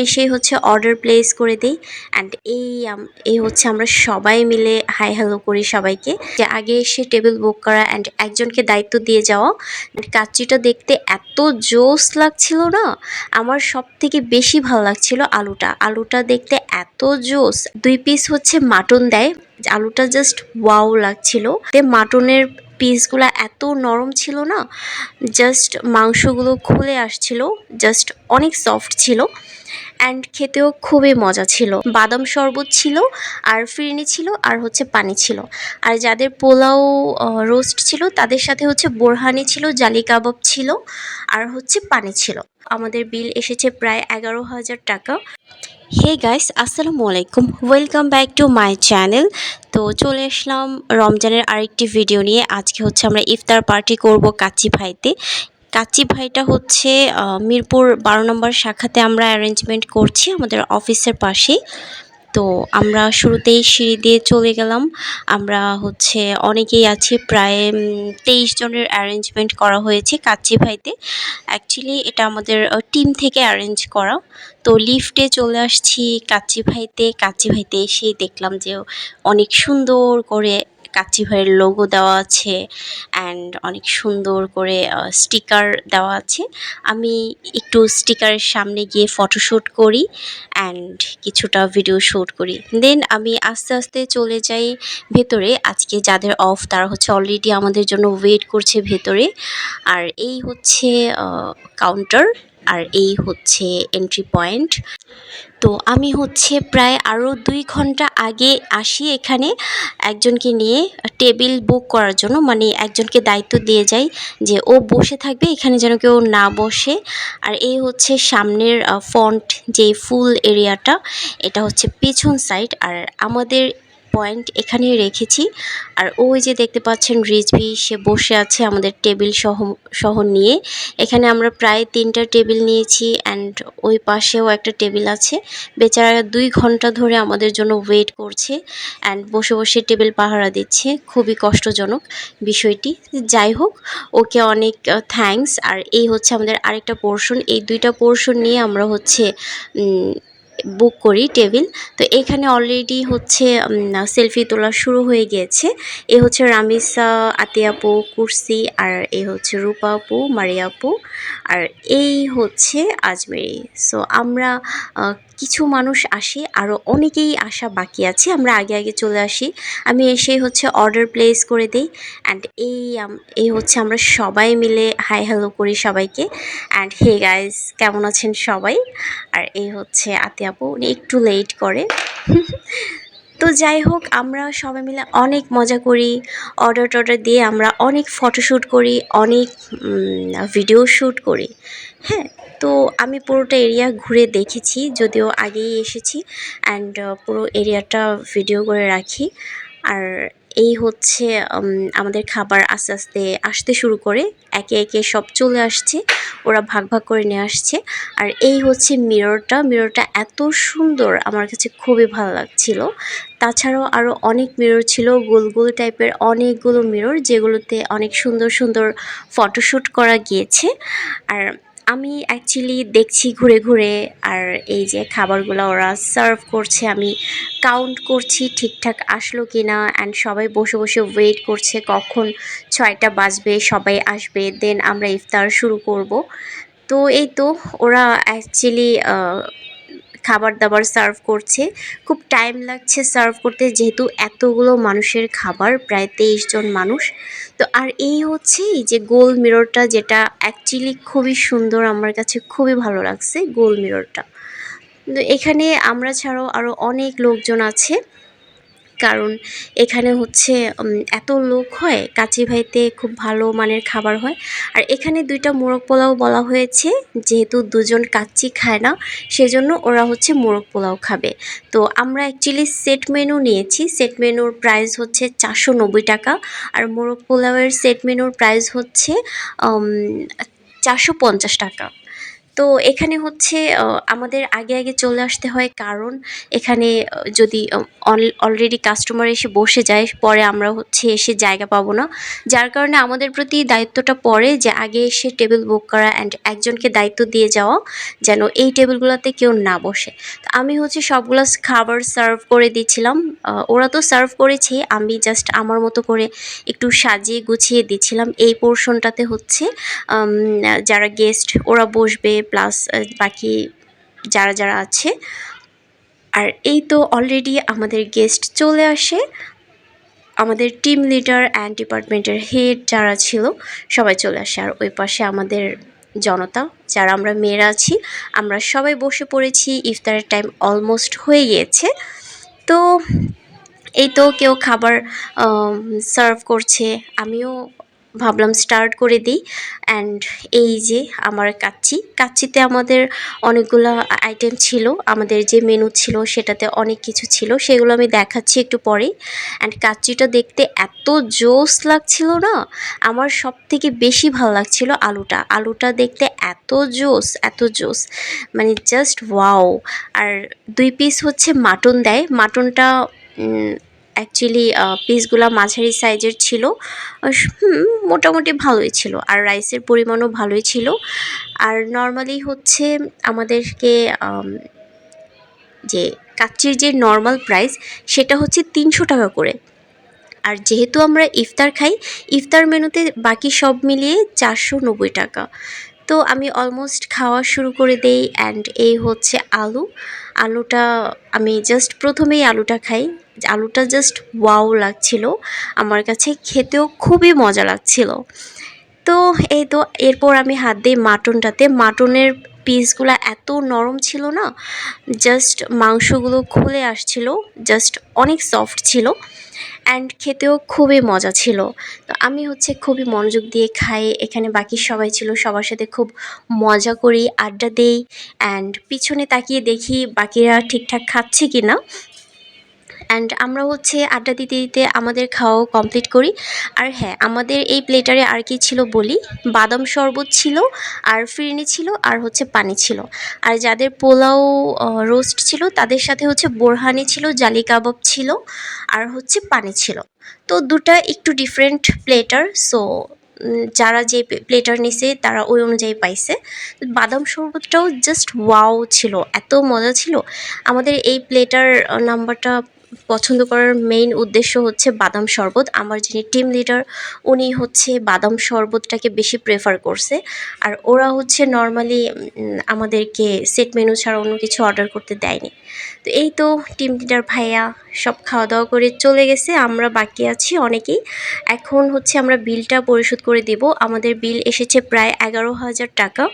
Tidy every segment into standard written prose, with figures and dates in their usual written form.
এসেই হচ্ছে order place করে দেই অ্যান্ড এই হচ্ছে আমরা সবাই মিলে হাই হ্যালো করি সবাইকে, যে আগে এসে টেবিল বুক করা অ্যান্ড একজনকে দায়িত্ব দিয়ে যাওয়া। কাচ্চিটা দেখতে এত জোস লাগছিল না, আমার সব থেকে বেশি ভালো লাগছিল আলুটা দেখতে এত জোস। 2 পিস হচ্ছে মাটন দেয়, আলুটা জাস্ট ওয়াও লাগছিল। মাটনের পিসগুলা এত নরম ছিল না, জাস্ট মাংসগুলো খুলে আসছিল, জাস্ট অনেক সফট ছিল অ্যান্ড খেতেও খুবই মজা ছিল। বাদাম শরবত ছিল আর ফিরনি ছিল আর হচ্ছে পানি ছিল। আর যাদের পোলাও রোস্ট ছিল তাদের সাথে হচ্ছে বোরহানি ছিল, জালি কাবাব ছিল আর হচ্ছে পানি ছিল। আমাদের বিল এসেছে প্রায় 11,000 টাকা। হে গাইস, আসসালামু আলাইকুম, welcome back to my channel. তো চলে আসলাম রমজানের আরেকটি ভিডিও নিয়ে। আজকে হচ্ছে আমরা ইফতার পার্টি করব কাচ্চি ভাইতে। কাচ্চি ভাইটা হচ্ছে মিরপুর 12 নম্বর শাখাতে আমরা অ্যারেঞ্জমেন্ট করছি আমাদের অফিসের পাশেই। তো আমরা শুরুতেই সিঁড়ি দিয়ে চলে গেলাম। আমরা হচ্ছে অনেকেই আছি, প্রায় 23 জনের অ্যারেঞ্জমেন্ট করা হয়েছে কাচ্চি ভাইতে। অ্যাকচুয়ালি এটা আমাদের টিম থেকে অ্যারেঞ্জ করা। তো লিফটে চলে আসছি কাচ্চি ভাইতে এসেই দেখলাম যে অনেক সুন্দর করে কাচ্চি ভাইয়ের লোগো দেওয়া আছে অ্যান্ড অনেক সুন্দর করে স্টিকার দেওয়া আছে। আমি একটু স্টিকারের সামনে গিয়ে ফটোশ্যুট করি অ্যান্ড কিছুটা ভিডিও শ্যুট করি। দেন আমি আস্তে আস্তে চলে যাই ভেতরে। আজকে যাদের অফ তারা হচ্ছে অলরেডি আমাদের জন্য ওয়েট করছে ভেতরে। আর এই হচ্ছে কাউন্টার আর এই হচ্ছে এন্ট্রি পয়েন্ট। তো আমি হচ্ছে প্রায় আরও 2 ঘন্টা আগে আসি এখানে একজনকে নিয়ে টেবিল বুক করার জন্য, মানে একজনকে দায়িত্ব দিয়ে যাই যে ও বসে থাকবে এখানে, যেন কেউ না বসে। আর এই হচ্ছে সামনের ফ্রন্ট যে ফুল এরিয়াটা, এটা হচ্ছে পেছন সাইড। আর আমাদের পয়েন্ট এখানে রেখেছি। আর ওই যে দেখতে পাচ্ছেন রিজভি, সে বসে আছে আমাদের টেবিল সহ নিয়ে। এখানে আমরা প্রায় 3টা টেবিল নিয়েছি অ্যান্ড ওই পাশেও একটা টেবিল আছে। বেচারা 2 ঘন্টা ধরে আমাদের জন্য ওয়েট করছে অ্যান্ড বসে বসে টেবিল পাহারা দিচ্ছে। খুবই কষ্টজনক বিষয়টি। যাই হোক, ওকে অনেক থ্যাঙ্কস। আর এই হচ্ছে আমাদের আরেকটা পোর্শন, এই 2টা পোর্শন নিয়ে আমরা হচ্ছে বুক করি টেবিল। তো এখানে অলরেডি হচ্ছে সেলফি তোলা শুরু হয়ে গিয়েছে। এ হচ্ছে রামিসা, আতিয়া আপু, কুরসি, আর এ হচ্ছে রূপা আপু, মারিয়া আপু, আর এই হচ্ছে আজমেরি। সো আমরা কিছু মানুষ আসি, আরও অনেকেই আসা বাকি আছে। আমরা আগে আগে চলে আসি। আমি এসেই হচ্ছে অর্ডার প্লেস করে দিই অ্যান্ড এই হচ্ছে আমরা সবাই মিলে হাই হ্যালো করি সবাইকে অ্যান্ড হে গাইজ, কেমন আছেন সবাই। আর এই হচ্ছে আতিয়া আপু, উনি একটু লেট করে। তো যাই হোক, আমরা সবাই মিলে অনেক মজা করি, অর্ডার দিয়ে আমরা অনেক ফটোশ্যুট করি, অনেক ভিডিও শ্যুট করি। হ্যাঁ, তো আমি পুরোটা এরিয়া ঘুরে দেখেছি, যদিও আগেই এসেছি অ্যান্ড পুরো এরিয়াটা ভিডিও করে রাখি। আর এই হচ্ছে আমাদের খাবার আস্তে আস্তে আসতে শুরু করে, একে একে সব চলে আসছে, ওরা ভাগ ভাগ করে নিয়ে আসছে। আর এই হচ্ছে মিররটা এত সুন্দর, আমার কাছে খুবই ভালো লাগছিল। তাছাড়াও আরও অনেক মিরর ছিল, গোল গোল টাইপের অনেকগুলো মিরর, যেগুলোতে অনেক সুন্দর সুন্দর ফটোশ্যুট করা গিয়েছে। আর আমি অ্যাকচুয়ালি দেখছি ঘুরে ঘুরে। আর এই যে খাবারগুলো ওরা সার্ভ করছে, আমি কাউন্ট করছি ঠিকঠাক আসলো কি না অ্যান্ড সবাই বসে বসে ওয়েট করছে কখন 6টা বাজবে, সবাই আসবে, দেন আমরা ইফতার শুরু করব। তো এই তো, ওরা অ্যাকচুয়ালি খাবার দাবার সার্ভ করছে। খুব টাইম লাগছে সার্ভ করতে, যেহেতু এতগুলো মানুষের খাবার, প্রায় 23 জন মানুষ। তো আর এই হচ্ছে এই যে গোল মিররটা, যেটা অ্যাকচুয়ালি খুবই সুন্দর, আমার কাছে খুবই ভালো লাগছে গোল মিররটা। তো এখানে আমরা ছাড়াও আরও অনেক লোকজন আছে, কারণ এখানে হচ্ছে এত লোক হয়, কাচ্চি ভাইতে খুব ভালো মানের খাবার হয়। আর এখানে 2টা মোরগ পোলাও বলা হয়েছে, যেহেতু 2জন কাচ্চি খায় না, সেজন্য ওরা হচ্ছে মোরগ পোলাও খাবে। তো আমরা অ্যাকচুয়ালি সেট মেনু নিয়েছি, সেট মেনুর প্রাইস হচ্ছে 490 টাকা। আর মোরগ পোলাওয়ের সেট মেনুর প্রাইস হচ্ছে 450 টাকা। তো এখানে হচ্ছে আমাদের আগে আগে চলে আসতে হয়, কারণ এখানে যদি অলরেডি কাস্টমার এসে বসে যায় পরে আমরা হচ্ছে এসে জায়গা পাবো না। যার কারণে আমাদের প্রতি দায়িত্বটা পড়ে যে আগে এসে টেবিল বুক করা অ্যান্ড একজনকে দায়িত্ব দিয়ে যাওয়া যেন এই টেবিলগুলোতে কেউ না বসে। তো আমি হচ্ছে সবগুলো খাবার সার্ভ করে দিচ্ছিলাম। ওরা তো সার্ভ করেছে, আমি জাস্ট আমার মতো করে একটু সাজিয়ে গুছিয়ে দিচ্ছিলাম। এই পোর্শনটাতে হচ্ছে যারা গেস্ট ওরা বসবে, প্লাস বাকি যারা যারা আছে। আর এই তো অলরেডি আমাদের গেস্ট চলে আসে, আমাদের টিম লিডার অ্যান্ড ডিপার্টমেন্টের হেড যারা ছিল সবাই চলে আসে। আর ওই পাশে আমাদের জনতা যারা আমরা মেয়েরা আছি আমরা সবাই বসে পড়েছি, ইফতারের টাইম অলমোস্ট হয়ে গিয়েছে। তো এই তো কেউ খাবার সার্ভ করছে, আমিও ভাবলাম স্টার্ট করে দিই। অ্যান্ড এই যে আমার কাচ্চিতে আমাদের অনেকগুলো আইটেম ছিল, আমাদের যে মেনু ছিল সেটাতে অনেক কিছু ছিল, সেগুলো আমি দেখাচ্ছি একটু পরেই। অ্যান্ড কাচ্চিটা দেখতে এত জোস লাগছিল না, আমার সব থেকে বেশি ভালো লাগছিল আলুটা দেখতে এত জোস এত জোস, মানে জাস্ট ওয়াও। আর 2 পিস হচ্ছে মাটন দেয়, মাটনটা অ্যাকচুয়ালি পিসগুলো মাঝারি সাইজের ছিল, মোটামুটি ভালোই ছিল, আর রাইসের পরিমাণও ভালোই ছিল। আর নর্মালি হচ্ছে আমাদেরকে যে কাচ্চির যে নর্মাল প্রাইস সেটা হচ্ছে 300 টাকা করে। আর যেহেতু আমরা ইফতার খাই, ইফতার মেনুতে বাকি সব মিলিয়ে 490 টাকা। তো আমি অলমোস্ট খাওয়া শুরু করে দেই। অ্যান্ড এই হচ্ছে আলুটা আমি জাস্ট প্রথমেই আলুটা খাই, আলুটা জাস্ট ওয়াও লাগছিল আমার কাছে, খেতেও খুবই মজা লাগছিল। তো এই তো এরপর আমি হাত দিই মাটনটাতে, মাটনের পিসগুলো এত নরম ছিল না, জাস্ট মাংসগুলো খুলে আসছিল, জাস্ট অনেক সফট ছিল অ্যান্ড খেতেও খুবই মজা ছিল। তো আমি হচ্ছে খুবই মনোযোগ দিয়ে খাই, এখানে বাকি সবাই ছিল, সবার সাথে খুব মজা করি, আড্ডা দেই অ্যান্ড পিছনে তাকিয়ে দেখি বাকিরা ঠিকঠাক খাচ্ছে কি না। অ্যান্ড আমরা হচ্ছে আড্ডা দিতে দিতে আমাদের খাওয়াও কমপ্লিট করি। আর হ্যাঁ, আমাদের এই প্লেটারে আর কি ছিল বলি, বাদাম শরবত ছিল, আর ফিরনি ছিল, আর হচ্ছে পানি ছিল। আর যাদের পোলাও রোস্ট ছিল তাদের সাথে হচ্ছে বোরহানি ছিল, জালি কাবাব ছিল, আর হচ্ছে পানি ছিল। তো দুটা একটু ডিফারেন্ট প্লেটার, সো যারা যে প্লেটার নিছে তারা ওই অনুযায়ী পাইছে। বাদাম শরবতটাও জাস্ট ওয়াও ছিল, এত মজা ছিল। আমাদের এই প্লেটার নাম্বারটা পছন্দ করার মেইন উদ্দেশ্য হচ্ছে বাদাম শরবত, আমার যিনি টিম লিডার উনি হচ্ছে বাদাম শরবতটাকে বেশি প্রেফার করছে। আর ওরা হচ্ছে নর্মালি আমাদেরকে সেট মেনু ছাড়া অন্য কিছু অর্ডার করতে দেয়নি। তো এই তো টিম লিডার ভাইয়া সব খাওয়া দাওয়া করে চলে গেছে, আমরা বাকি আছি অনেকেই। এখন হচ্ছে আমরা বিলটা পরিশোধ করে দেব, আমাদের বিল এসেছে প্রায় 11,000 টাকা।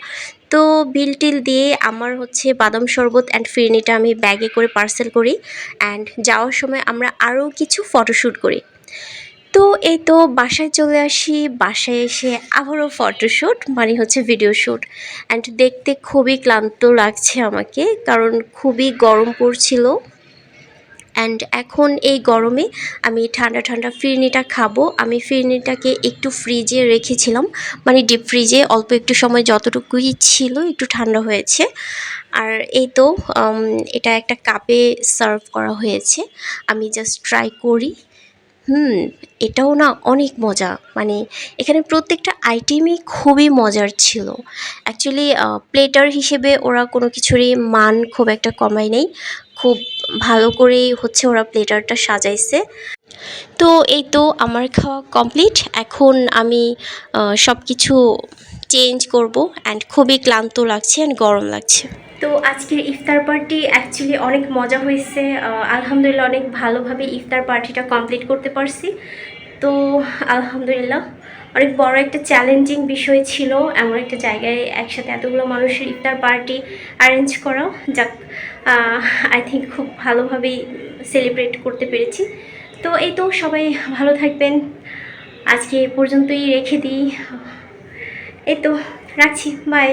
তো বিল টিল দিয়ে আমার হচ্ছে বাদাম শরবত অ্যান্ড ফিরনিটা আমি ব্যাগে করে পার্সেল করি অ্যান্ড যাওয়ার সময় আমরা আরও কিছু ফটোশ্যুট করি। তো এই তো বাসায় চলে আসি, বাসায় এসে আবারও ফটোশ্যুট মানে হচ্ছে ভিডিও শ্যুট। অ্যান্ড দেখতে খুবই ক্লান্ত লাগছে আমাকে, কারণ খুবই গরম পড়ছিল। অ্যান্ড এখন এই গরমে আমি ঠান্ডা ঠান্ডা ফিরনিটা খাবো। আমি ফিরনিটাকে একটু ফ্রিজে রেখেছিলাম, মানে ডিপ ফ্রিজে অল্প একটু সময়, যতটুকুই ছিল একটু ঠান্ডা হয়েছে। আর এই তো এটা একটা কাপে সার্ভ করা হয়েছে, আমি জাস্ট ট্রাই করি। এটাও না অনেক মজা, মানে এখানে প্রত্যেকটা আইটেমই খুবই মজার ছিল। অ্যাকচুয়ালি প্লেটার হিসেবে ওরা কোনো কিছুরই মান খুব একটা কমায় নেই, খুব ভালো করেই হচ্ছে ওরা প্লেটারটা সাজাইছে। তো এই তো আমার খাওয়া কমপ্লিট, এখন আমি সব কিছু চেঞ্জ করব অ্যান্ড খুবই ক্লান্ত লাগছে অ্যান্ড গরম লাগছে। তো আজকের ইফতার পার্টি অ্যাকচুয়ালি অনেক মজা হয়েছে, আলহামদুলিল্লাহ অনেক ভালোভাবে ইফতার পার্টিটা কমপ্লিট করতে পারছি। তো আলহামদুলিল্লাহ অনেক বড় একটা চ্যালেঞ্জিং বিষয় ছিল এমন একটা জায়গায় একসাথে এতগুলো মানুষের ইফতার পার্টি অ্যারেঞ্জ করা। যাক, আই থিঙ্ক খুব ভালোভাবেই সেলিব্রেট করতে পেরেছি। তো এই তো সবাই ভালো থাকবেন, আজকে এ পর্যন্তই রেখে দিই। এই তো রাখছি, বাই।